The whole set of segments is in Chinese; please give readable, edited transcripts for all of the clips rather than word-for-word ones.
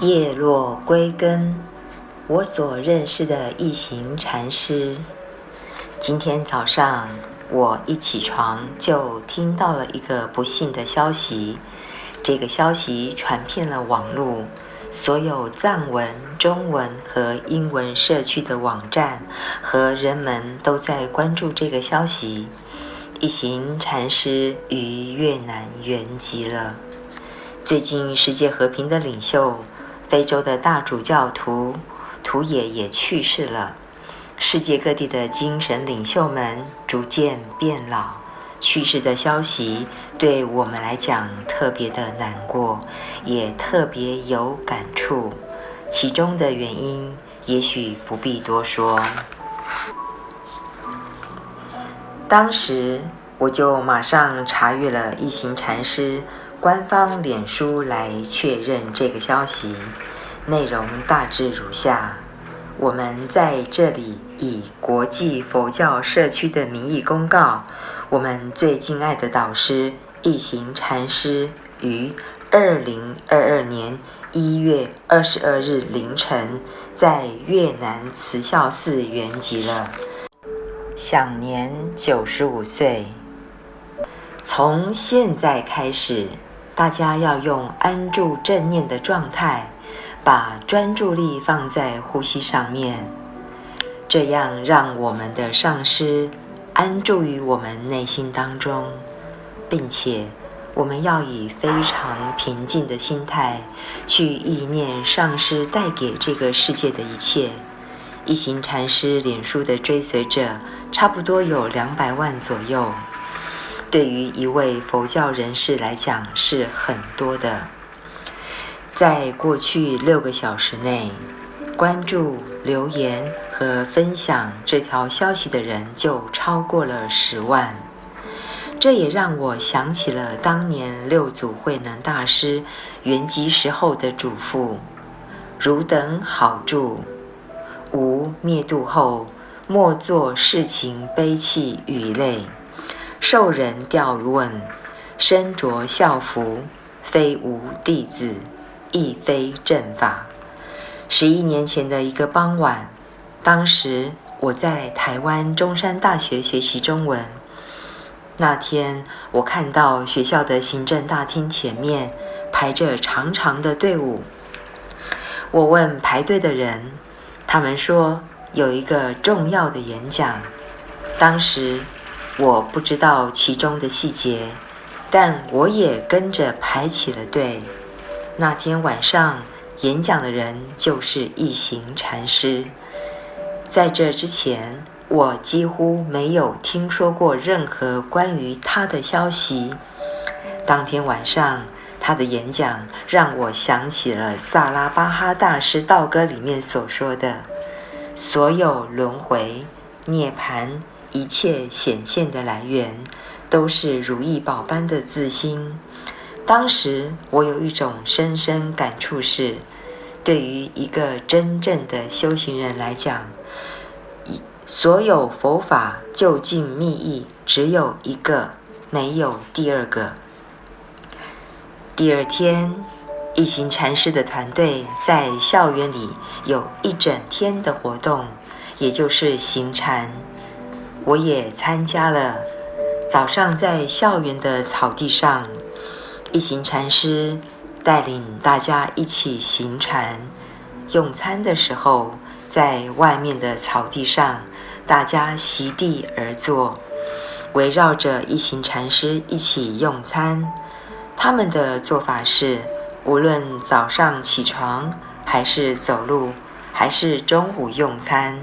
叶落归根，我所认识的一行禅师。今天早上我一起床就听到了一个不幸的消息，这个消息传遍了网络，所有藏文、中文和英文社区的网站和人们都在关注这个消息。一行禅师于越南圆寂了。最近世界和平的领袖，非洲的大主教图也去世了。世界各地的精神领袖们逐渐变老，去世的消息对我们来讲特别的难过，也特别有感触。其中的原因也许不必多说。当时我就马上查阅了一行禅师官方脸书来确认这个消息，内容大致如下：我们在这里以国际佛教社区的名义公告，我们最敬爱的导师一行禅师于2022年1月22日凌晨在越南慈孝寺圆寂了，享年95岁。从现在开始，大家要用安住正念的状态，把专注力放在呼吸上面，这样让我们的上师安住于我们内心当中，并且我们要以非常平静的心态去意念上师带给这个世界的一切。一行禅师脸书的追随者差不多有200万左右，对于一位佛教人士来讲是很多的。在过去6个小时内，关注、留言和分享这条消息的人就超过了10万。这也让我想起了当年六祖慧能大师圆寂时候的嘱咐：汝等好住，吾灭度后，莫作世情悲泣与泪。受人调问，身着校服，非无弟子，亦非正法。11年前的一个傍晚，当时我在台湾中山大学学习中文。那天我看到学校的行政大厅前面排着长长的队伍，我问排队的人，他们说有一个重要的演讲。当时我不知道其中的细节，但我也跟着排起了队。那天晚上演讲的人就是一行禅师。在这之前，我几乎没有听说过任何关于他的消息。当天晚上他的演讲让我想起了萨拉巴哈大师道歌里面所说的：所有轮回、涅槃、一切显现的来源，都是如意宝般的自心。当时我有一种深深感触是，对于一个真正的修行人来讲，所有佛法究竟密意只有一个，没有第二个。第二天，一行禅师的团队在校园里有一整天的活动，也就是行禅。我也参加了。早上在校园的草地上，一行禅师带领大家一起行禅。用餐的时候，在外面的草地上，大家席地而坐，围绕着一行禅师一起用餐。他们的做法是，无论早上起床，还是走路，还是中午用餐，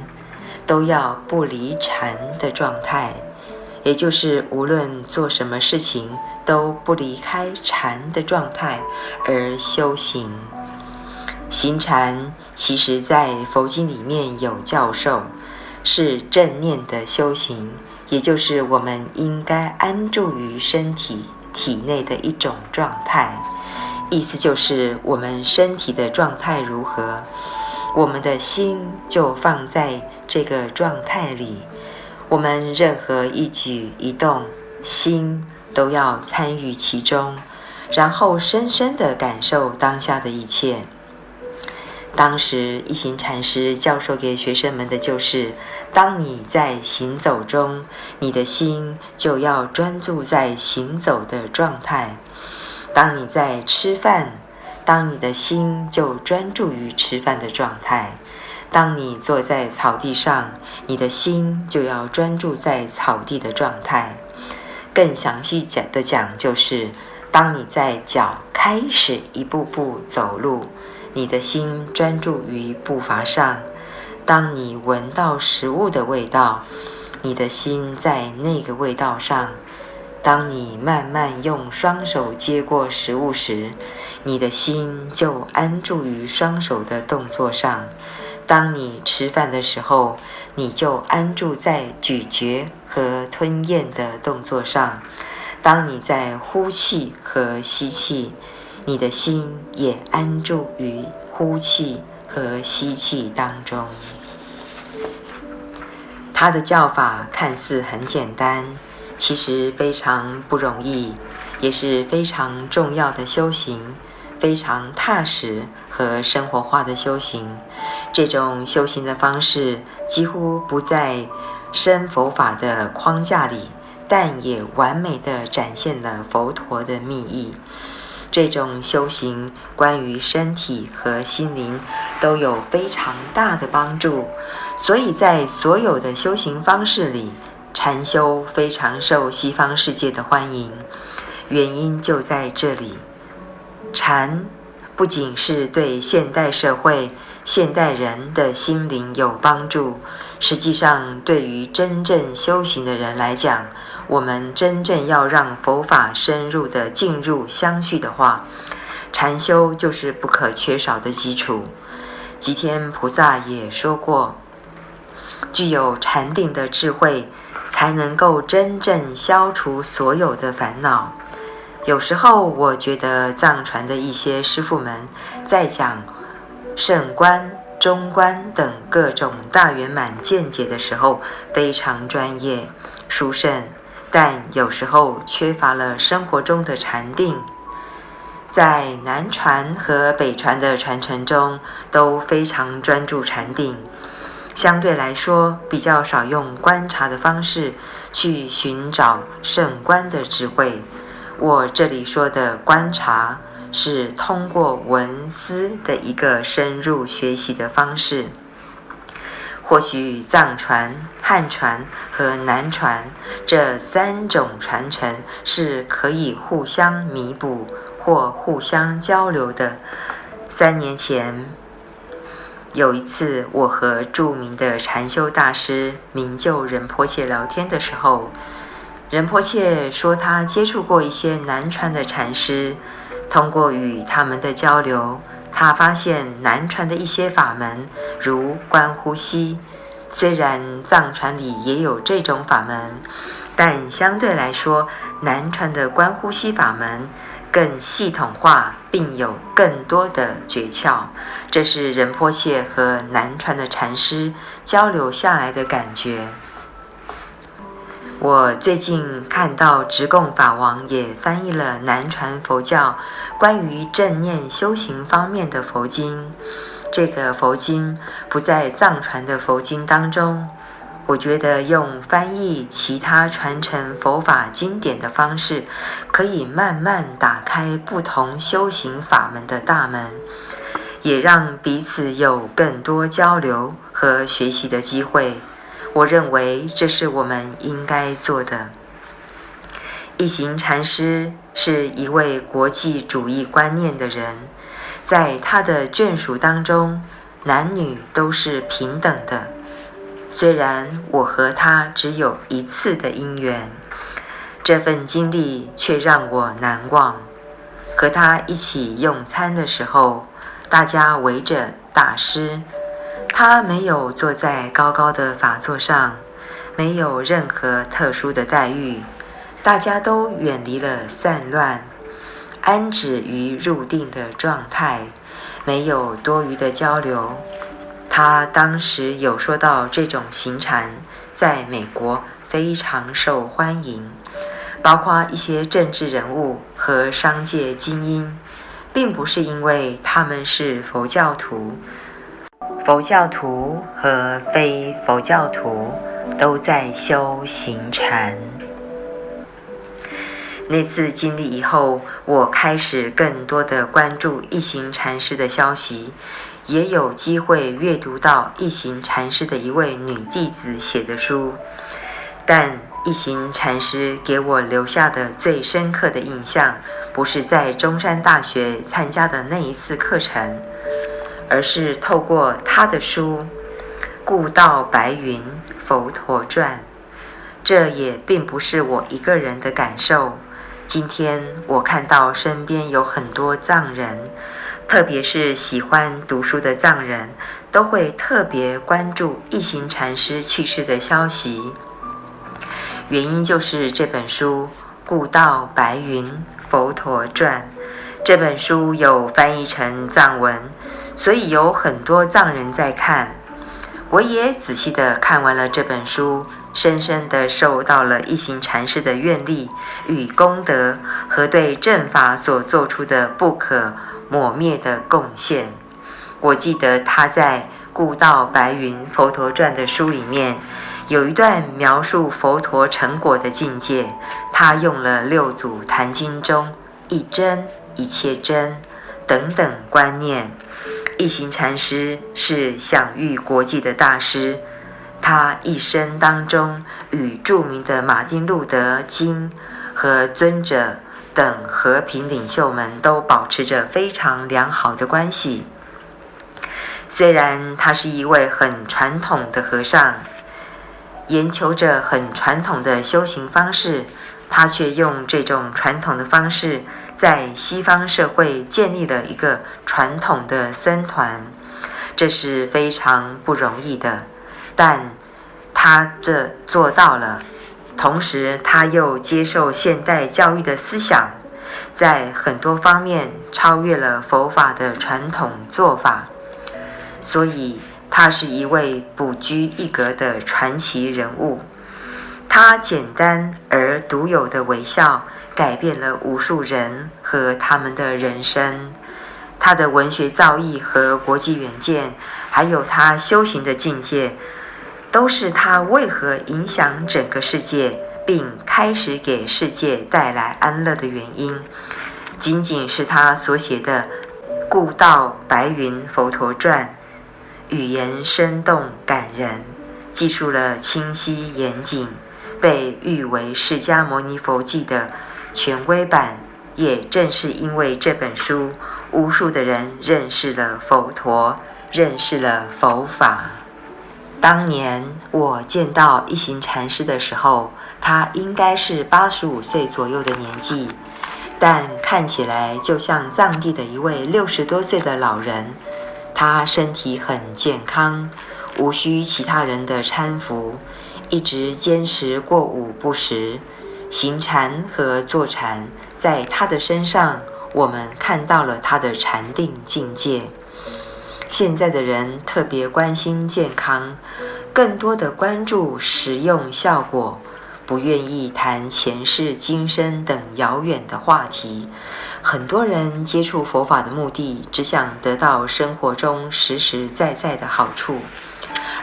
都要不离禅的状态，也就是无论做什么事情都不离开禅的状态而修行。行禅其实在佛经里面有教授，是正念的修行，也就是我们应该安住于身体体内的一种状态。意思就是我们身体的状态如何，我们的心就放在这个状态里，我们任何一举一动，心都要参与其中，然后深深地感受当下的一切。当时一行禅师教授给学生们的就是，当你在行走中，你的心就要专注在行走的状态；当你在吃饭，当你的心就专注于吃饭的状态；当你坐在草地上，你的心就要专注在草地的状态。更详细的讲，就是当你在脚开始一步步走路，你的心专注于步伐上；当你闻到食物的味道，你的心在那个味道上；当你慢慢用双手接过食物时，你的心就安住于双手的动作上；当你吃饭的时候，你就安住在咀嚼和吞咽的动作上；当你在呼气和吸气，你的心也安住于呼气和吸气当中。他的教法看似很简单，其实非常不容易，也是非常重要的修行，非常踏实和生活化的修行。这种修行的方式几乎不在生佛法的框架里，但也完美地展现了佛陀的密意。这种修行关于身体和心灵都有非常大的帮助，所以在所有的修行方式里，禅修非常受西方世界的欢迎。原因就在这里，禅不仅是对现代社会、现代人的心灵有帮助，实际上对于真正修行的人来讲，我们真正要让佛法深入的进入相续的话，禅修就是不可缺少的基础。吉天菩萨也说过，具有禅定的智慧才能够真正消除所有的烦恼。有时候我觉得藏传的一些师父们在讲圣观、中观等各种大圆满见解的时候非常专业、殊胜，但有时候缺乏了生活中的禅定。在南传和北传的传承中都非常专注禅定，相对来说比较少用观察的方式去寻找圣观的智慧。我这里说的观察是通过文思的一个深入学习的方式。或许藏传、汉传和南传这三种传承是可以互相弥补或互相交流的。3年前有一次，我和著名的禅修大师明就仁波切聊天的时候，仁波切说他接触过一些南传的禅师，通过与他们的交流，他发现南传的一些法门，如观呼吸，虽然藏传里也有这种法门，但相对来说，南传的观呼吸法门更系统化，并有更多的诀窍。这是仁波切和南传的禅师交流下来的感觉。我最近看到直贡法王也翻译了南传佛教关于正念修行方面的佛经。这个佛经不在藏传的佛经当中，我觉得用翻译其他传承佛法经典的方式，可以慢慢打开不同修行法门的大门，也让彼此有更多交流和学习的机会。我认为这是我们应该做的。一行禅师是一位国际主义观念的人，在他的眷属当中，男女都是平等的。虽然我和他只有一次的因缘，这份经历却让我难忘。和他一起用餐的时候，大家围着大师，他没有坐在高高的法座上，没有任何特殊的待遇，大家都远离了散乱，安止于入定的状态，没有多余的交流。他当时有说到，这种行禅在美国非常受欢迎，包括一些政治人物和商界精英，并不是因为他们是佛教徒，佛教徒和非佛教徒都在修行禅。那次经历以后，我开始更多的关注一行禅师的消息，也有机会阅读到一行禅师的一位女弟子写的书。但一行禅师给我留下的最深刻的印象，不是在中山大学参加的那一次课程，而是透过他的书《顾道白云佛陀传》。这也并不是我一个人的感受。今天我看到身边有很多藏人，特别是喜欢读书的藏人，都会特别关注一行禅师去世的消息。原因就是这本书《顾道白云佛陀传》，这本书有翻译成藏文，所以有很多藏人在看。我也仔细地看完了这本书，深深地受到了一行禅师的愿力与功德和对正法所做出的不可磨灭的贡献。我记得他在《顾道白云佛陀传》的书里面有一段描述佛陀成果的境界，他用了六祖坛经中一真一切真等等观念。一行禅师是享誉国际的大师，他一生当中与著名的马丁路德金和尊者等和平领袖们都保持着非常良好的关系。虽然他是一位很传统的和尚，研求着很传统的修行方式，他却用这种传统的方式在西方社会建立了一个传统的僧团，这是非常不容易的，但他这做到了。同时他又接受现代教育的思想，在很多方面超越了佛法的传统做法，所以他是一位不拘一格的传奇人物。他简单而独有的微笑改变了无数人和他们的人生。他的文学造诣和国际远见，还有他修行的境界，都是他为何影响整个世界并开始给世界带来安乐的原因。仅仅是他所写的《顾道白云佛陀传》，语言生动感人，记述了清晰严谨，被誉为释迦牟尼佛记的权威版。也正是因为这本书，无数的人认识了佛陀，认识了佛法。当年我见到一行禅师的时候，他应该是85岁左右的年纪，但看起来就像藏地的一位60多岁的老人。他身体很健康，无需其他人的搀扶，一直坚持过午不食。行禅和坐禅，在他的身上，我们看到了他的禅定境界。现在的人特别关心健康，更多的关注实用效果，不愿意谈前世今生等遥远的话题。很多人接触佛法的目的，只想得到生活中实实在在的好处。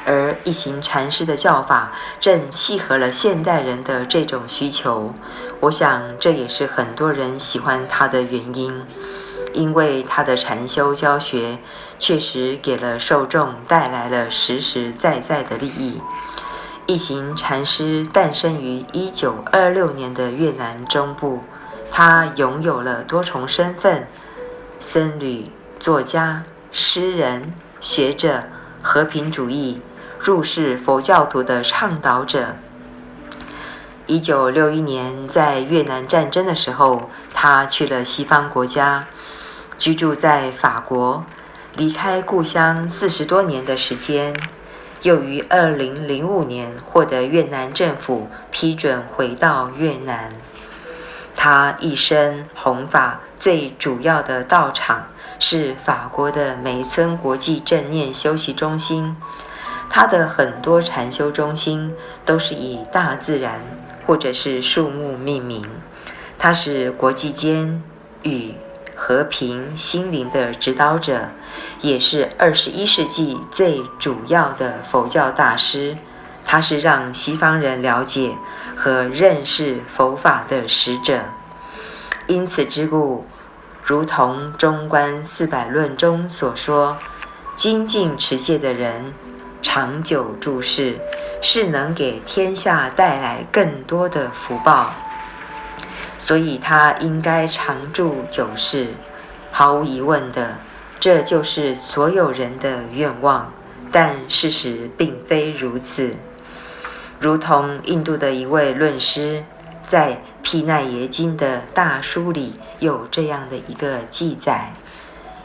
而一行禅师的教法正契合了现代人的这种需求，我想这也是很多人喜欢他的原因，因为他的禅修教学确实给了受众带来了实实在在的利益。一行禅师诞生于1926年的越南中部，他拥有了多重身份：僧侣、作家、诗人、学者、和平主义、入世佛教徒的倡导者。1961年在越南战争的时候，他去了西方国家，居住在法国，离开故乡40多年的时间，又于2005年获得越南政府批准回到越南。他一生弘法最主要的道场是法国的梅村国际正念修习中心，他的很多禅修中心都是以大自然或者是树木命名。它是国际间与和平心灵的指导者，也是21世纪最主要的佛教大师。他是让西方人了解和认识佛法的使者。因此之故，如同中观400论中所说，精进持戒的人长久住世，是能给天下带来更多的福报，所以他应该常住久世。毫无疑问的，这就是所有人的愿望，但事实并非如此。如同印度的一位论师在毗奈耶经的大书里有这样的一个记载：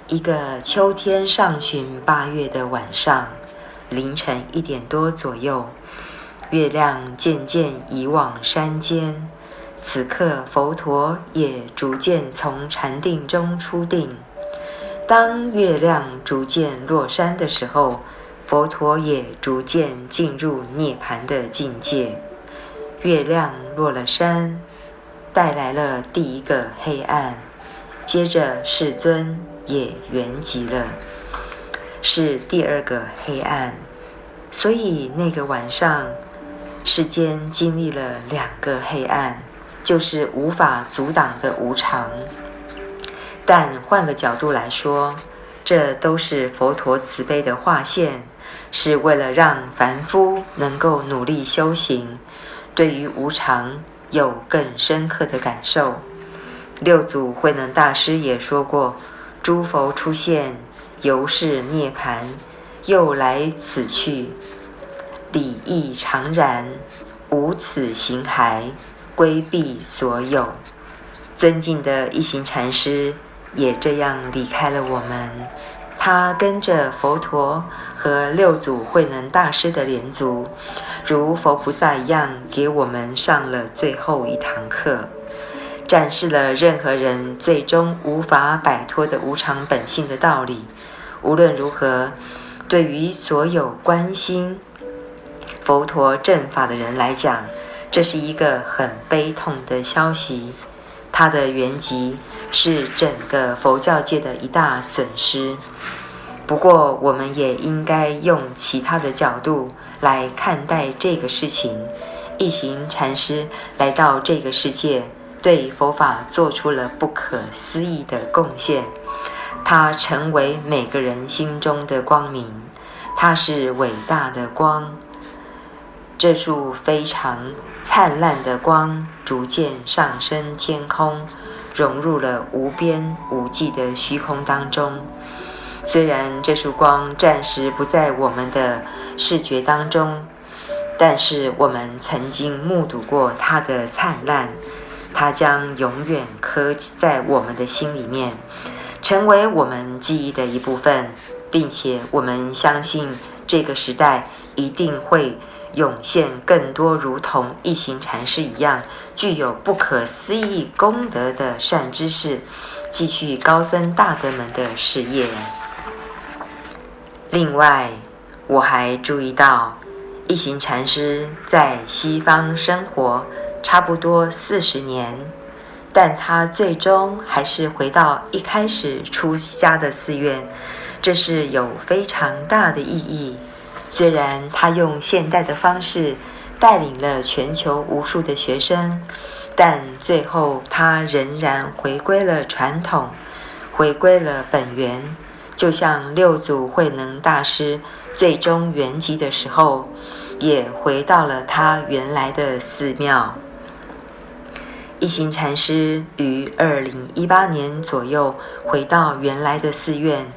一个秋天上旬8月的晚上，凌晨1点多左右，月亮渐渐移往山间，此刻佛陀也逐渐从禅定中出定。当月亮逐渐落山的时候，佛陀也逐渐进入涅槃的境界。月亮落了山，带来了第一个黑暗，接着世尊也圆寂了，是第二个黑暗。所以那个晚上，世间经历了2个黑暗，就是无法阻挡的无常。但换个角度来说，这都是佛陀慈悲的化现，是为了让凡夫能够努力修行，对于无常有更深刻的感受。六祖慧能大师也说过，诸佛出现，犹是涅槃，又来此去，理亦常然，无此形骸，规避所有。尊敬的一行禅师也这样离开了我们，他跟着佛陀和六祖慧能大师的连足，如佛菩萨一样，给我们上了最后一堂课，展示了任何人最终无法摆脱的无常本性的道理。无论如何，对于所有关心佛陀正法的人来讲，这是一个很悲痛的消息。它的原籍是整个佛教界的一大损失。不过，我们也应该用其他的角度来看待这个事情。一行禅师来到这个世界，对佛法做出了不可思议的贡献。他成为每个人心中的光明，他是伟大的光。这束非常灿烂的光逐渐上升天空，融入了无边无际的虚空当中。虽然这束光暂时不在我们的视觉当中，但是我们曾经目睹过它的灿烂，它将永远刻在我们的心里面，成为我们记忆的一部分，并且我们相信这个时代一定会涌现更多如同一行禅师一样具有不可思议功德的善知识，继续高僧大德们的事业。另外，我还注意到一行禅师在西方生活差不多40年，但他最终还是回到一开始出家的寺院，这是有非常大的意义。虽然他用现代的方式带领了全球无数的学生，但最后他仍然回归了传统，回归了本源。就像六祖慧能大师最终圆寂的时候，也回到了他原来的寺庙。一行禅师于2018年左右回到原来的寺院，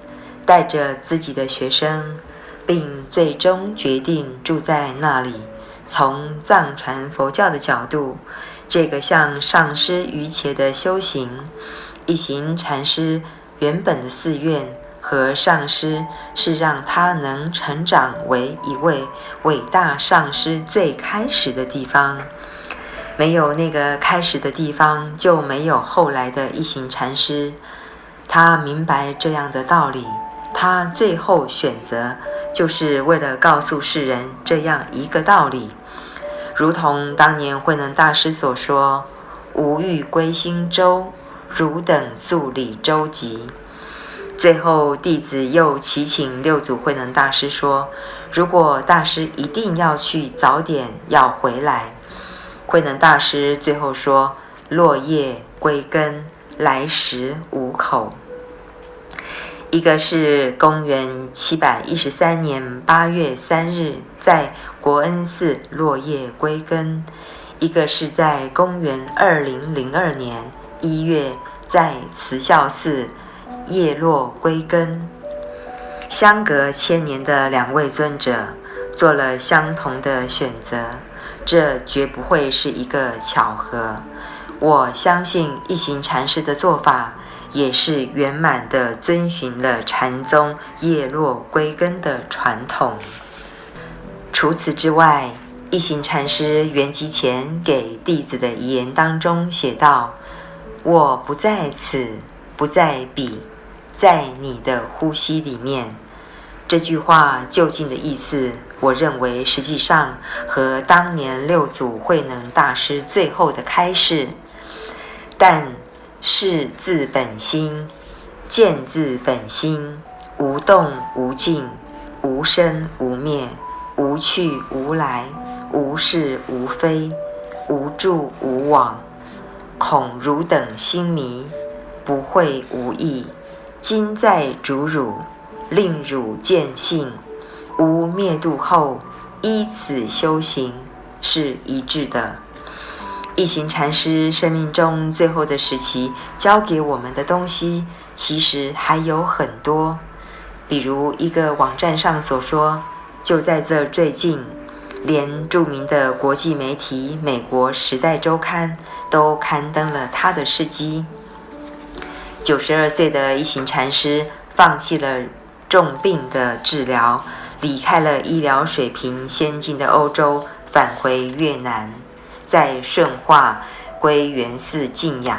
带着自己的学生，并最终决定住在那里。从藏传佛教的角度，这个像上师瑜伽的修行，一行禅师原本的寺院和上师是让他能成长为一位伟大上师最开始的地方。没有那个开始的地方，就没有后来的一行禅师。他明白这样的道理，他最后选择就是为了告诉世人这样一个道理。如同当年慧能大师所说，无欲归心舟，汝等速理周急。最后弟子又祈请六祖慧能大师说，如果大师一定要去，早点要回来。慧能大师最后说，落叶归根，来时无口。一个是公元713年8月3日在国恩寺落叶归根，一个是在公元2002年1月在慈孝寺叶落归根。相隔1000年的两位尊者做了相同的选择，这绝不会是一个巧合。我相信一行禅师的做法也是圆满地遵循了禅宗叶落归根的传统。除此之外，一行禅师圆寂前给弟子的遗言当中写道，我不在此，不在彼，在你的呼吸里面。这句话究竟的意思，我认为实际上和当年六祖慧能大师最后的开示，但事自本心，见自本心，无动无静，无生无灭，无去无来，无是无非，无住无往，恐汝等心迷，不会无益。今在主汝，令汝见性，无灭度后，依此修行，是一致的。一行禅师生命中最后的时期教给我们的东西其实还有很多，比如一个网站上所说，就在这最近，连著名的国际媒体美国《时代周刊》都刊登了他的事迹。92岁的一行禅师放弃了重病的治疗，离开了医疗水平先进的欧洲，返回越南，在顺化归元寺静养，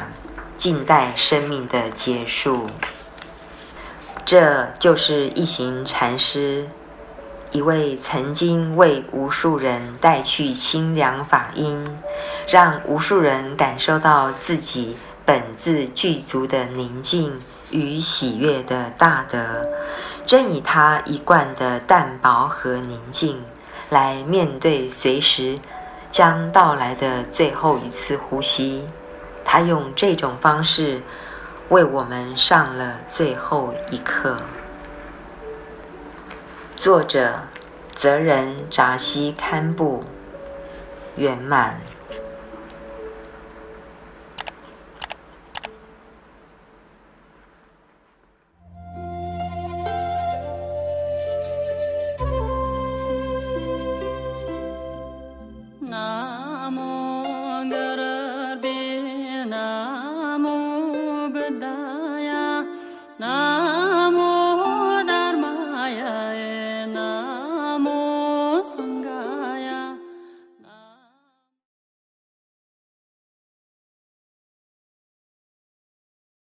静待生命的结束。这就是一行禅师，一位曾经为无数人带去清凉法音，让无数人感受到自己本自具足的宁静与喜悦的大德，正以他一贯的淡薄和宁静来面对随时将到来的最后一次呼吸。他用这种方式为我们上了最后一课。作者：泽仁扎西堪布，圆满。